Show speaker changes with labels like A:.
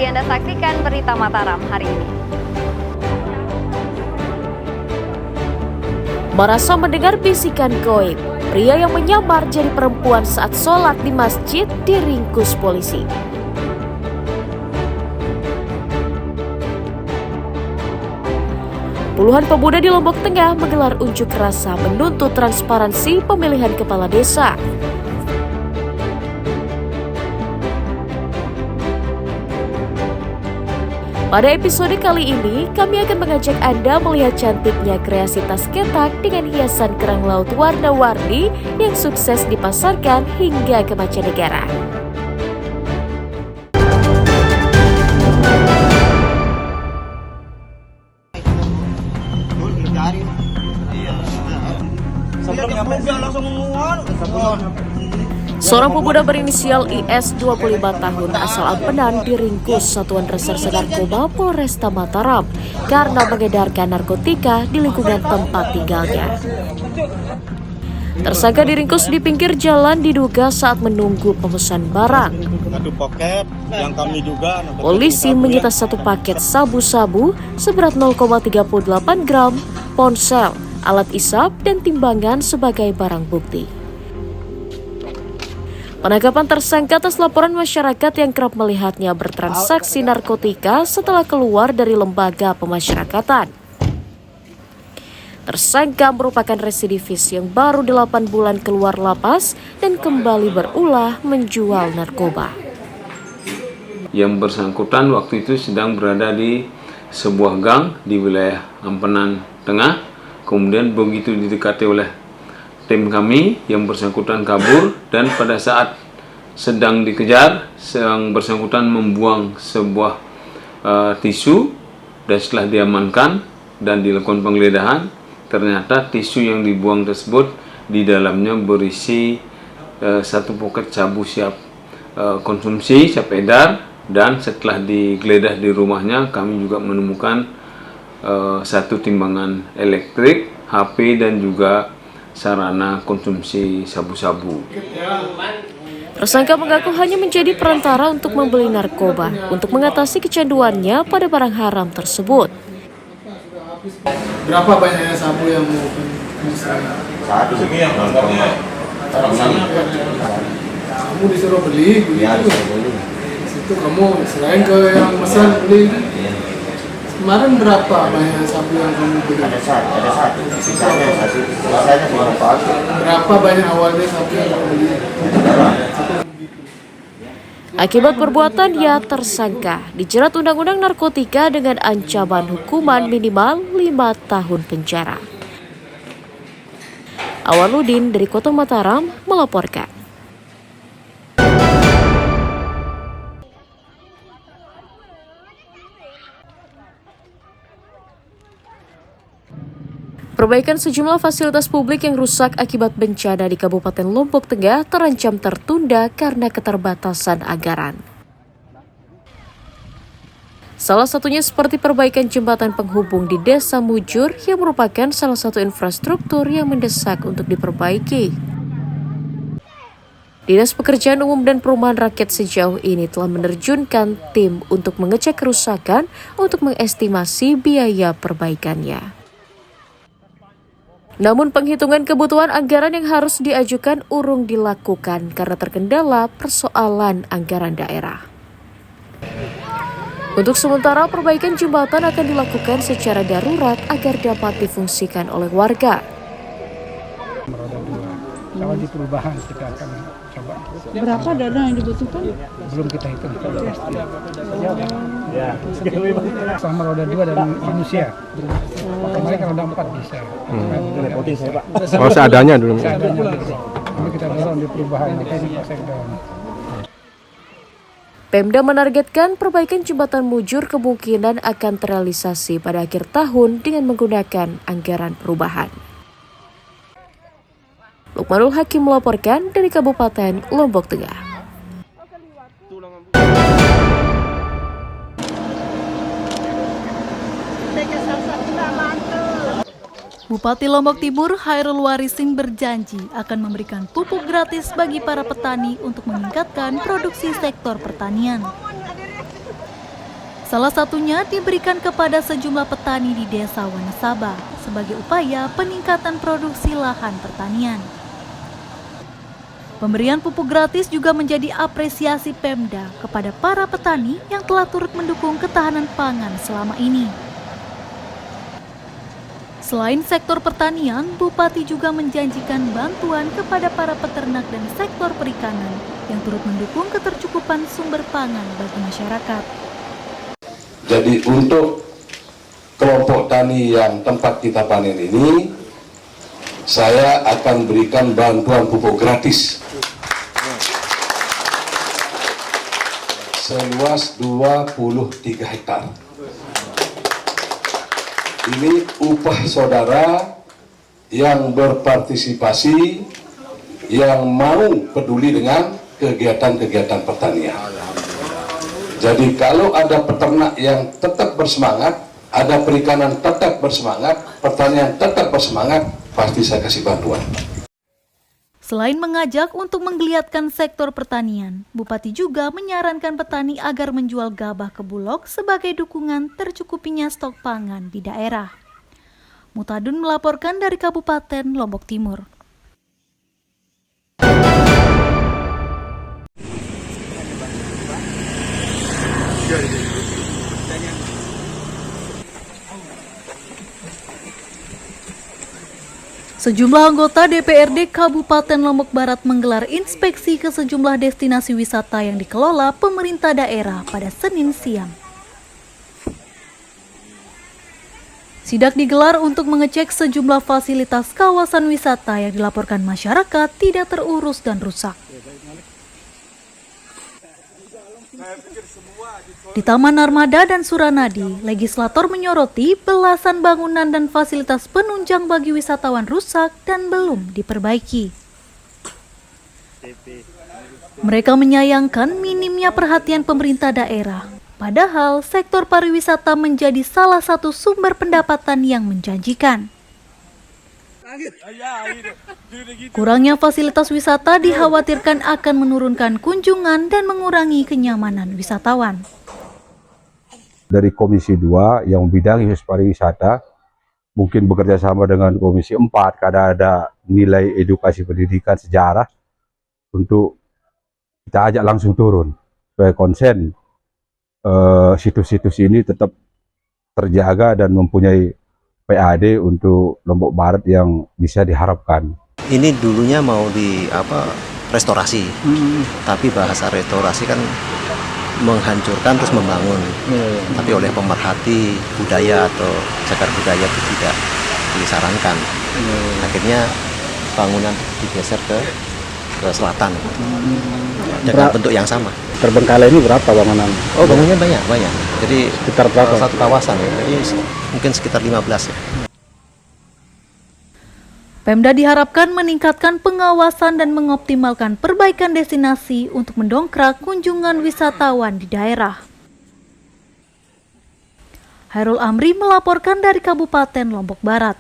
A: Anda saksikan Berita Mataram hari ini.
B: Merasa mendengar bisikan goib, pria yang menyamar jadi perempuan saat sholat di masjid diringkus polisi. Puluhan pemuda di Lombok Tengah menggelar unjuk rasa menuntut transparansi pemilihan kepala desa. Pada episode kali ini, kami akan mengajak Anda melihat cantiknya kreasi tas ketak dengan hiasan kerang laut warna-warni yang sukses dipasarkan hingga ke mancanegara. Seorang pemuda berinisial IS 25 tahun asal Ampenan diringkus Satuan Reserse Narkoba Polresta Mataram karena mengedarkan narkotika di lingkungan tempat tinggalnya. Tersangka diringkus di pinggir jalan diduga saat menunggu pemesan barang. Polisi menyita satu paket sabu-sabu seberat 0,38 gram, ponsel, alat isap, dan timbangan sebagai barang bukti. Penangkapan tersangka atas laporan masyarakat yang kerap melihatnya bertransaksi narkotika setelah keluar dari lembaga pemasyarakatan. Tersangka merupakan residivis yang baru 8 bulan keluar lapas dan kembali berulah menjual narkoba.
C: Yang bersangkutan waktu itu sedang berada di sebuah gang di wilayah Ampenan Tengah. Kemudian begitu didekati oleh tim kami, yang bersangkutan kabur, dan pada saat sedang dikejar, yang bersangkutan membuang sebuah tisu, dan setelah diamankan dan dilakukan penggeledahan, ternyata tisu yang dibuang tersebut di dalamnya berisi satu paket sabu siap konsumsi, siap edar, dan setelah digeledah di rumahnya, kami juga menemukan satu timbangan elektrik, HP, dan juga sarana konsumsi sabu-sabu.
B: Tersangka mengaku hanya menjadi perantara untuk membeli narkoba untuk mengatasi kecanduannya pada barang haram tersebut.
D: Berapa banyaknya sabu yang mau misalnya?
E: Satu yang nontonnya.
D: Kamu disuruh beli, begitu. Situ kamu selain ke yang pesan beli. Kemarin berapa banyak sabu yang kamu beli?
E: Ada satu. Sisanya cuma pakai.
D: Berapa banyak awalnya sabu yang kamu beli?
B: Akibat perbuatannya, tersangka dijerat Undang-Undang Narkotika dengan ancaman hukuman minimal 5 tahun penjara. Awaludin dari Kota Mataram melaporkan. Perbaikan sejumlah fasilitas publik yang rusak akibat bencana di Kabupaten Lombok Tengah terancam tertunda karena keterbatasan anggaran. Salah satunya seperti perbaikan jembatan penghubung di Desa Mujur yang merupakan salah satu infrastruktur yang mendesak untuk diperbaiki. Dinas Pekerjaan Umum dan Perumahan Rakyat sejauh ini telah menerjunkan tim untuk mengecek kerusakan untuk mengestimasi biaya perbaikannya. Namun penghitungan kebutuhan anggaran yang harus diajukan urung dilakukan karena terkendala persoalan anggaran daerah. Untuk sementara, perbaikan jembatan akan dilakukan secara darurat agar dapat difungsikan oleh warga.
F: Kalau di perubahan kita akan coba.
G: Berapa dana yang dibutuhkan?
F: Belum kita hitung. Sama roda 2 dan manusia. Kemarin kalau roda 4 bisa.
H: Oh, seadanya dulu.
F: Tapi kita dorong di perubahan ini Pak Sekda.
B: Pemda menargetkan perbaikan jembatan Mujur kemungkinan akan terrealisasi pada akhir tahun dengan menggunakan anggaran perubahan. Lukmanul Hakim melaporkan dari Kabupaten Lombok Tengah.
I: Bupati Lombok Timur Hairul Warisin berjanji akan memberikan pupuk gratis bagi para petani untuk meningkatkan produksi sektor pertanian. Salah satunya diberikan kepada sejumlah petani di Desa Wonosaba sebagai upaya peningkatan produksi lahan pertanian. Pemberian pupuk gratis juga menjadi apresiasi Pemda kepada para petani yang telah turut mendukung ketahanan pangan selama ini. Selain sektor pertanian, Bupati juga menjanjikan bantuan kepada para peternak dan sektor perikanan yang turut mendukung ketercukupan sumber pangan bagi masyarakat.
J: Jadi untuk kelompok tani yang tempat kita panen ini, saya akan berikan bantuan pupuk gratis seluas 23 hektar. Ini upah saudara yang berpartisipasi, yang mau peduli dengan kegiatan-kegiatan pertanian. Jadi kalau ada peternak yang tetap bersemangat, ada perikanan tetap bersemangat, pertanian tetap bersemangat, pasti saya kasih bantuan.
I: Selain mengajak untuk menggeliatkan sektor pertanian, Bupati juga menyarankan petani agar menjual gabah ke Bulog sebagai dukungan tercukupinya stok pangan di daerah. Mutadun melaporkan dari Kabupaten Lombok Timur. Sejumlah anggota DPRD Kabupaten Lombok Barat menggelar inspeksi ke sejumlah destinasi wisata yang dikelola pemerintah daerah pada Senin siang. Sidak digelar untuk mengecek sejumlah fasilitas kawasan wisata yang dilaporkan masyarakat tidak terurus dan rusak. Di Taman Narmada dan Suranadi, legislator menyoroti belasan bangunan dan fasilitas penunjang bagi wisatawan rusak dan belum diperbaiki. Mereka menyayangkan minimnya perhatian pemerintah daerah, padahal sektor pariwisata menjadi salah satu sumber pendapatan yang menjanjikan. Kurangnya fasilitas wisata dikhawatirkan akan menurunkan kunjungan dan mengurangi kenyamanan wisatawan.
H: Dari Komisi 2 yang membidangi pariwisata, mungkin bekerja sama dengan Komisi 4 karena ada nilai edukasi pendidikan sejarah, untuk kita ajak langsung turun supaya konsen situs-situs ini tetap terjaga dan mempunyai PAD untuk Lombok Barat yang bisa diharapkan.
K: Ini dulunya mau restorasi, tapi bahasa restorasi kan menghancurkan terus membangun, tapi oleh pemerhati budaya atau cagar budaya itu tidak disarankan. Akhirnya bangunan digeser ke selatan dengan bentuk yang sama.
F: Terbengkalai ini berapa bangunan?
K: Oh, bangunannya banyak. Jadi
F: sekitar berapa?
K: Satu kawasan, jadi mungkin sekitar 15 ya.
I: Pemda diharapkan meningkatkan pengawasan dan mengoptimalkan perbaikan destinasi untuk mendongkrak kunjungan wisatawan di daerah. Hairul Amri melaporkan dari Kabupaten Lombok Barat.